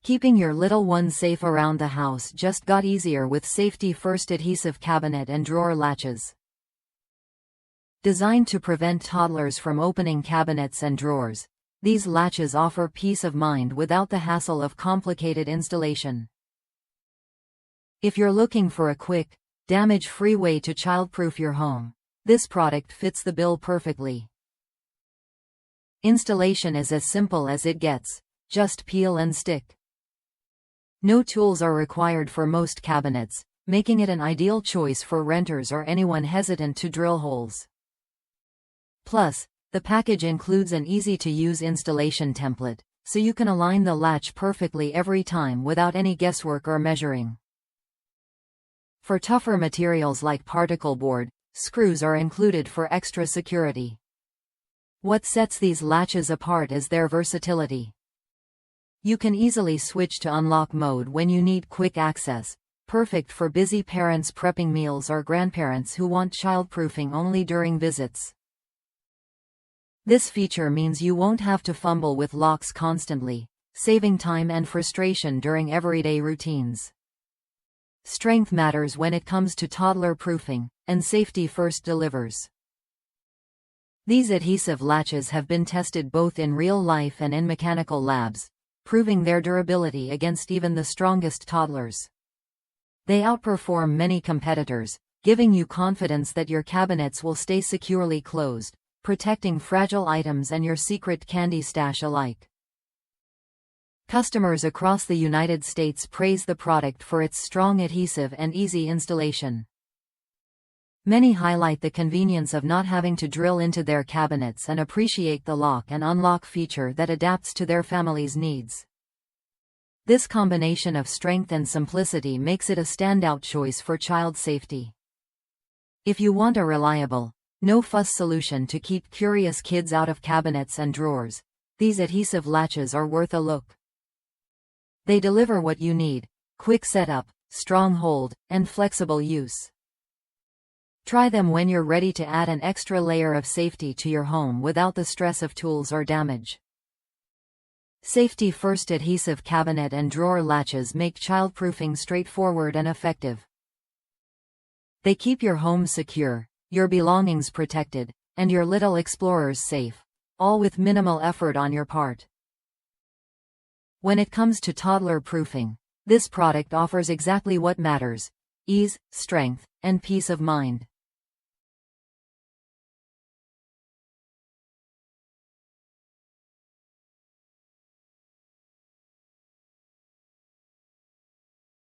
Keeping your little one safe around the house just got easier with Safety First Adhesive Cabinet and Drawer Latches. Designed to prevent toddlers from opening cabinets and drawers, these latches offer peace of mind without the hassle of complicated installation. If you're looking for a quick, damage-free way to childproof your home, this product fits the bill perfectly. Installation is as simple as it gets, just peel and stick. No tools are required for most cabinets, making it an ideal choice for renters or anyone hesitant to drill holes. Plus, the package includes an easy-to-use installation template, so you can align the latch perfectly every time without any guesswork or measuring. For tougher materials like particle board, screws are included for extra security. What sets these latches apart is their versatility. You can easily switch to unlock mode when you need quick access, perfect for busy parents prepping meals or grandparents who want childproofing only during visits. This feature means you won't have to fumble with locks constantly, saving time and frustration during everyday routines. Strength matters when it comes to toddler proofing, and Safety First delivers. These adhesive latches have been tested both in real life and in mechanical labs, proving their durability against even the strongest toddlers. They outperform many competitors, giving you confidence that your cabinets will stay securely closed, protecting fragile items and your secret candy stash alike. Customers across the United States praise the product for its strong adhesive and easy installation. Many highlight the convenience of not having to drill into their cabinets and appreciate the lock and unlock feature that adapts to their family's needs. This combination of strength and simplicity makes it a standout choice for child safety. If you want a reliable, no-fuss solution to keep curious kids out of cabinets and drawers, these adhesive latches are worth a look. They deliver what you need: quick setup, strong hold, and flexible use. Try them when you're ready to add an extra layer of safety to your home without the stress of tools or damage. Safety First Adhesive Cabinet and Drawer Latches make childproofing straightforward and effective. They keep your home secure, your belongings protected, and your little explorers safe, all with minimal effort on your part. When it comes to toddler proofing, this product offers exactly what matters: ease, strength, and peace of mind.